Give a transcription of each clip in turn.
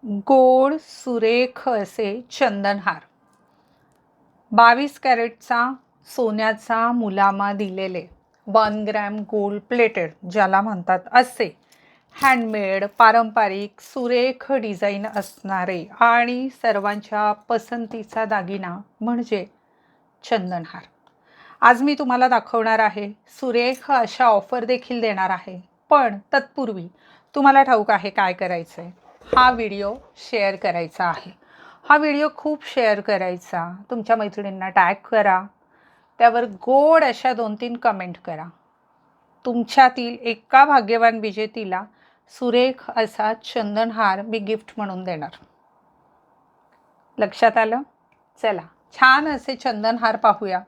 गोड सुरेख असे चंदनहार 22 कॅरेटचा सोन्याचा मुलामा दिलेले 1 ग्रॅम गोल्ड प्लेटेड ज्याला म्हणतात असे हँडमेड पारंपरिक सुरेख डिझाईन असणारे आणि सर्वांच्या पसंतीचा दागिना म्हणजे चंदनहार. आज मी तुम्हाला दाखवणार आहे. सुरेख अशा ऑफर देखील देणार आहे. पण तत्पूर्वी तुम्हाला ठाऊक आहे काय करायचं आहे. हा व्हिडिओ शेअर करायचा आहे. हा व्हिडिओ खूप शेअर करायचा. तुमच्या मैत्रिणींना टॅग करा. त्यावर गोड अशा 2-3 कमेंट करा. तुमच्यातील एका भाग्यवान विजेतीला सुरेख असा चंदनहार मी गिफ्ट म्हणून देणार. लक्षात आलं? चला छान असे चंदनहार पाहूया.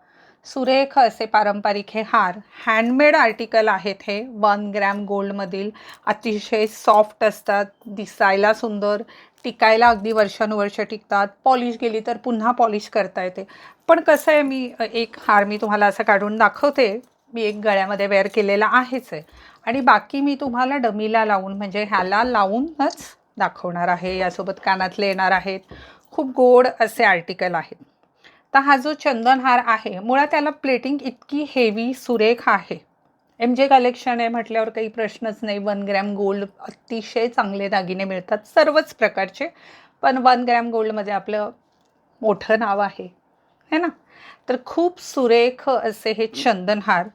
सुरेख असे पारंपरिक हे हार हँडमेड आर्टिकल आहेत. हे 1 ग्रॅम गोल्डमधील अतिशय सॉफ्ट असतात, दिसायला सुंदर, टिकायला अगदी वर्षानुवर्ष टिकतात. पॉलिश गेली तर पुन्हा पॉलिश करता येते. पण कसं आहे, मी एक हार मी तुम्हाला असं काढून दाखवते. मी एक गळ्यामध्ये वेअर केलेला आहेच आहे आणि बाकी मी तुम्हाला डमीला लावून म्हणजे ह्याला लावूनच दाखवणार आहे. यासोबत कानातले येणार आहेत. खूप गोड असे आर्टिकल आहेत. तर हा जो चंदनहार आहे मुळात त्याला प्लेटिंग इतकी हेवी सुरेख आहे. MJ कलेक्शन आहे म्हटल्यावर काही प्रश्नच नाही. 1 ग्रॅम गोल्ड अतिशय चांगले दागिने मिळतात सर्वच प्रकारचे. पण 1 ग्रॅम गोल्डमध्ये आपलं मोठं नाव आहे है ना. तर खूप सुरेख असे हे चंदनहार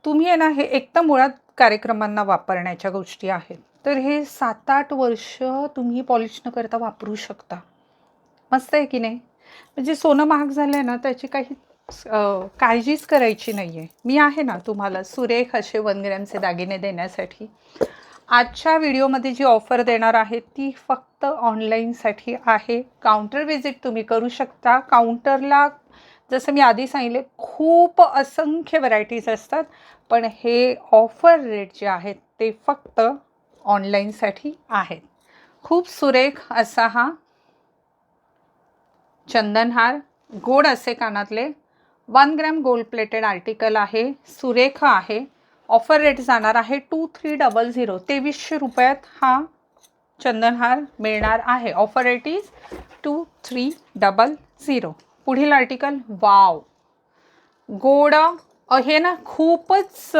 तुम्ही आहे ना, हे एक तर मुळात कार्यक्रमांना वापरण्याच्या गोष्टी आहेत. तर हे 7-8 वर्ष तुम्ही पॉलिश न करता वापरू शकता. मस्त आहे की नाही. म्हणजे सोनं महाग झालं आहे ना, त्याची काही काळजीच करायची नाही आहे. मी आहे ना तुम्हाला सुरेख असे 1 ग्रॅमचे दागिने देण्यासाठी. आजच्या व्हिडिओमध्ये जी ऑफर देणार आहे ती फक्त ऑनलाईनसाठी आहे. काउंटर व्हिजिट तुम्ही करू शकता. काउंटरला जसं मी आधी सांगितले खूप असंख्य व्हरायटीज असतात. पण हे ऑफर रेट जे आहेत ते फक्त ऑनलाईनसाठी आहेत. खूप सुरेख असा हा चंदनहार, गोड असे कानातले, 1 ग्रॅम गोल्ड प्लेटेड आर्टिकल आहे. सुरेख आहे. ऑफर रेट जाणार आहे 2300 2300 रुपयात हा चंदनहार मिळणार आहे. Offer rate is 2300. पुढील आर्टिकल वाव गोड हे ना खूपच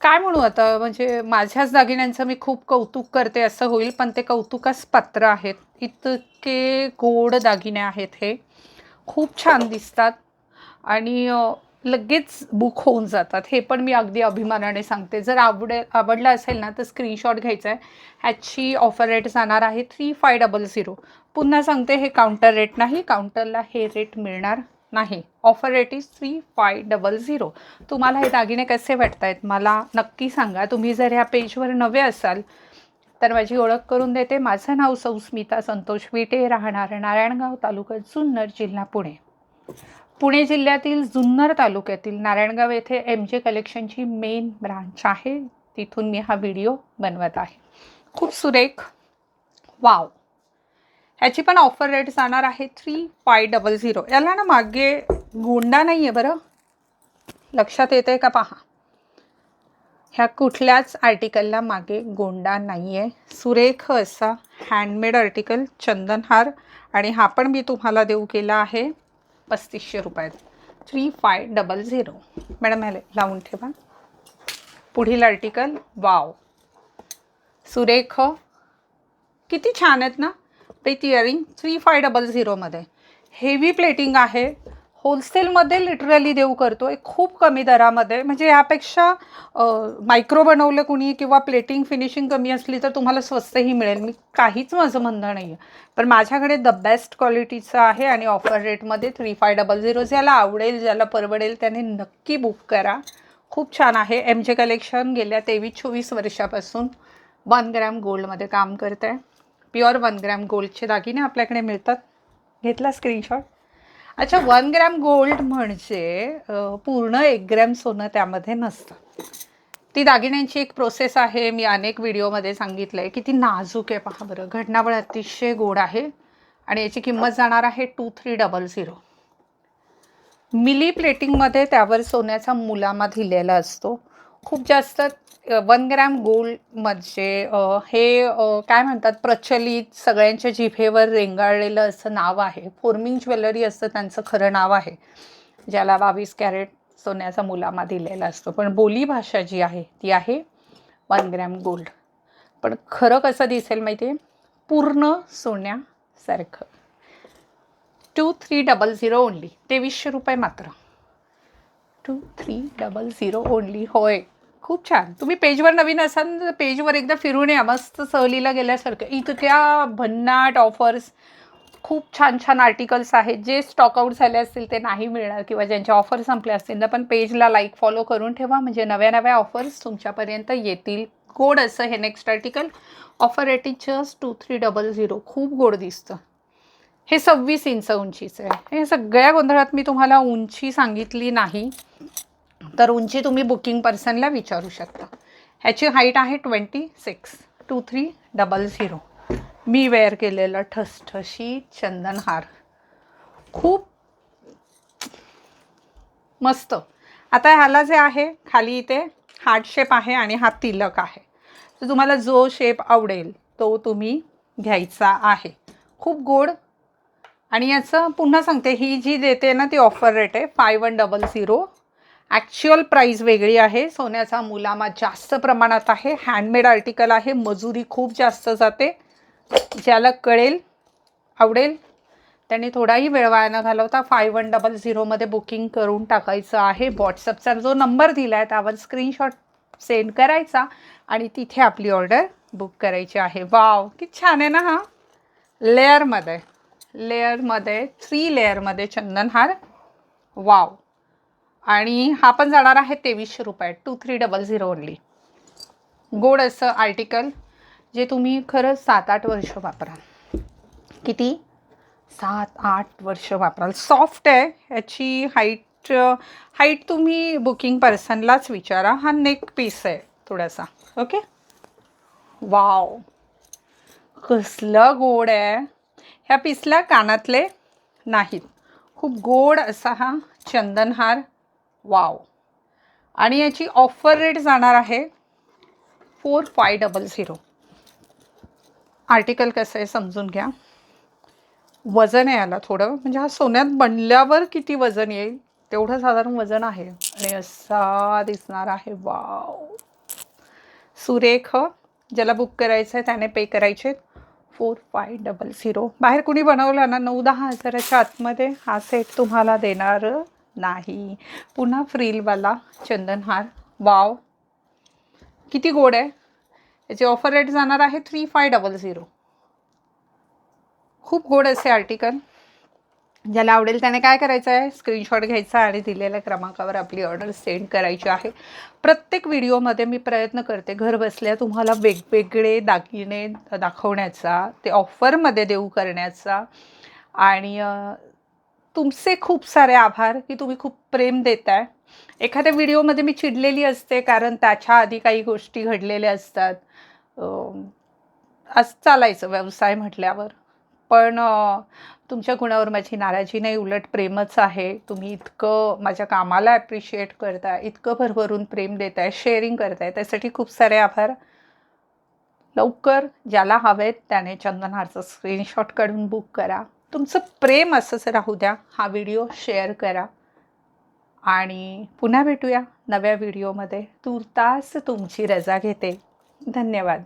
काय म्हणू आता, म्हणजे माझ्याच दागिन्यांचं मी खूप कौतुक करते असं होईल, पण ते कौतुकास पात्र आहेत. इतके गोड दागिने आहेत. हे खूप छान दिसतात आणि लगेच बुक होऊन जातात. हे पण मी अगदी अभिमानाने सांगते. जर आवडलं असेल ना तर स्क्रीनशॉट घ्यायचा आहे. ह्याची ऑफर रेट जाणार आहे 3500. पुन्हा सांगते, हे काउंटर रेट नाही. काउंटरला हे रेट मिळणार नाही. Offer rate is 3500. तुम्हाला हे दागिने कसे वाटत आहेत मला नक्की सांगा. तुम्ही जर ह्या पेजवर नवे असाल तर माझी ओळख करून देते. माझं नाव स्मिता संतोष विटे, राहणार नारायणगाव, तालुका जुन्नर, जिल्हा पुणे. पुणे जिल्ह्यातील जुन्नर तालुक्यातील नारायणगाव येथे MJ कलेक्शनची मेन ब्रांच आहे. तिथून मी हा व्हिडिओ बनवत आहे. खूप सुरेख वाव. ह्याची पण ऑफर रेट जाणार आहे 3500. याला ना मागे गोंडा नाही आहे बरं, लक्षात येते का पहा. ह्या कुठल्याच आर्टिकलला मागे गोंडा नाही आहे. सुरेख असा हँडमेड आर्टिकल चंदनहार आणि हा पण मी तुम्हाला देऊ केला आहे 3500 रुपयात. 3500. मॅडम ह्याला लावून ठेवा. पुढील आर्टिकल वाव सुरेख किती छान आहेत ना. पेट इयरिंग 3500 हेवी प्लेटिंग आहे. होलसेलमध्ये लिटरली देऊ करतो आहे खूप कमी दरामध्ये. म्हणजे यापेक्षा मायक्रो बनवलं कुणी किंवा प्लेटिंग फिनिशिंग कमी असली तर तुम्हाला स्वस्तही मिळेल. मी काहीच माझं म्हणणं नाही आहे, पण माझ्याकडे द बेस्ट क्वालिटीचं आहे आणि ऑफर रेटमध्ये 3500. ज्याला आवडेल ज्याला परवडेल त्याने नक्की बुक करा. खूप छान आहे. MJ कलेक्शन गेल्या 23-24 वर्षापासून 1 ग्रॅम गोल्डमध्ये काम करत आहे. प्युअर 1 ग्रॅम गोल्डचे दागिने आपल्याकडे मिळतात. घेतला स्क्रीनशॉट. अच्छा, 1 ग्रॅम गोल्ड म्हणजे पूर्ण 1 ग्रॅम सोनं त्यामध्ये नसतं. ती दागिन्यांची एक प्रोसेस आहे. मी अनेक व्हिडिओमध्ये सांगितलं आहे. किती नाजूक आहे पहा बरं. घडणावळ अतिशय गोड आहे आणि याची किंमत जाणार आहे 2300. मिली प्लेटिंगमध्ये त्यावर सोन्याचा मुलामा दिलेला असतो. खूप जास्त 1 ग्रॅम गोल्ड म्हणजे हे काय म्हणतात, प्रचलित सगळ्यांच्या जिभेवर रेंगाळलेलं असं नाव आहे. फोर्मिंग ज्वेलरी असं त्यांचं खरं नाव आहे, ज्याला 22 कॅरेट सोन्याचा मुलामा दिलेला असतो. पण बोलीभाषा जी आहे ती आहे 1 ग्रॅम गोल्ड. पण खरं कसं दिसेल माहिती आहे? पूर्ण सोन्यासारखं. 2300 ओनली, 2300 रुपये मात्र. 2300 ओनली. होय, खूप छान. तुम्ही पेजवर नवीन असाल तर पेजवर एकदा फिरून या, मस्त सहलीला गेल्यासारखं. इतक्या भन्नाट ऑफर्स, खूप छान छान आर्टिकल्स आहेत. जे स्टॉक आउट झाले असतील ते नाही मिळणार, किंवा ज्यांच्या ऑफर संपल्या असतील ना, पण पेजला लाईक फॉलो करून ठेवा, म्हणजे नव्या नव्या ऑफर्स तुमच्यापर्यंत येतील. गोड असं हे next article. Offer rate is just 2300. खूप गोड दिसतं. हे 26 इंच उंचीचं आहे. हे सगळ्या गोंधळात मी तुम्हाला उंची सांगितली नाही, तर उंची तुम्ही बुकिंग पर्सनला विचारू शकता. ह्याची हाईट आहे 26. 2300. मी वेअर केलेलं ठसठशीत चंदनहार खूप मस्त. आता ह्याला जे आहे खाली इथे हार्ट शेप आहे आणि हा तिलक आहे. तर तुम्हाला जो शेप आवडेल तो तुम्ही घ्यायचा आहे. खूप गोड. आणि याचं पुन्हा सांगते, ही जी देते ना ती ऑफर रेट आहे 5100. ॲक्च्युअल प्राईस वेगळी आहे. सोन्याचा मुलामा जास्त प्रमाणात आहे. हँडमेड आर्टिकल आहे. मजुरी खूप जास्त जाते. ज्याला कळेल, आवडेल, त्यांनी थोडाही वेळ वाया न घालवता 5100 बुकिंग करून टाकायचं आहे. व्हॉट्सअपचा जो नंबर दिला आहे त्यावर स्क्रीनशॉट सेंड करायचा आणि तिथे आपली ऑर्डर बुक करायची आहे. वाव, किती छान आहे ना हा. लेअरमध्ये 3 लेअरमध्ये चंदनहार. वाव. आणि हा पण जाणार आहे 2300 रुपये. 2300 ओनली. गोड असं आर्टिकल जे तुम्ही खरंच 7-8 वर्ष वापराल. किती? 7-8 वर्ष वापराल. सॉफ्ट आहे. ह्याची हाईट तुम्ही बुकिंग पर्सनलाच विचारा. हा नेक पीस आहे थोडासा. ओके. वाव, कसलं गोड आहे. ह्या पीसला कानातले नाहीत. खूप गोड असा हा चंदनहार. वाव. आणि याची ऑफर रेट जाणार आहे 4500. आर्टिकल कसं आहे समजून घ्या. वजन आहे याला थोडं, म्हणजे हा सोन्यात बनल्यावर किती वजन येईल तेवढं साधारण वजन आहे. आणि असा दिसणार आहे. वाव, सुरेख. ज्याला बुक करायचं आहे त्याने पे करायचे 4500. बाहेर कुणी बनवला ना 9-10 हजाराच्या आतमध्ये हा सेट तुम्हाला देणार नाही. पुन्हा फ्रीलवाला चंदनहार. वाव, किती गोड आहे. याची ऑफर रेट जाणार आहे 3500. खूप गोड असे आर्टिकल. ज्याला आवडेल त्याने काय करायचं आहे, स्क्रीनशॉट घ्यायचा आणि दिलेल्या क्रमांकावर आपली ऑर्डर सेंड करायची आहे. प्रत्येक व्हिडिओमध्ये मी प्रयत्न करते घर बसल्या तुम्हाला वेगवेगळे दागिने दाखवण्याचा, ते ऑफरमध्ये देऊ करण्याचा. आणि तुमचे खूप सारे आभार की तुम्ही खूप प्रेम देताय. एखाद्या व्हिडिओमध्ये मी चिडलेली असते कारण त्याच्या आधी काही गोष्टी घडलेल्या असतात. असं चालायचं व्यवसाय म्हटल्यावर. पण तुमच्या गुणावर माझी नाराजी नाही, उलट प्रेमच आहे. तुम्ही इतकं माझ्या कामाला ॲप्रिशिएट करताय, इतकं भरभरून प्रेम देताय, शेअरिंग करताय, त्यासाठी खूप सारे आभार. लवकर ज्याला हवेत त्याने चंदनहारचा स्क्रीनशॉट काढून बुक करा. तुमचं प्रेम असंच राहू द्या. हा व्हिडिओ शेअर करा आणि पुन्हा भेटूया नव्या व्हिडिओमध्ये. तूर्तास तुमची रजा घेते. धन्यवाद.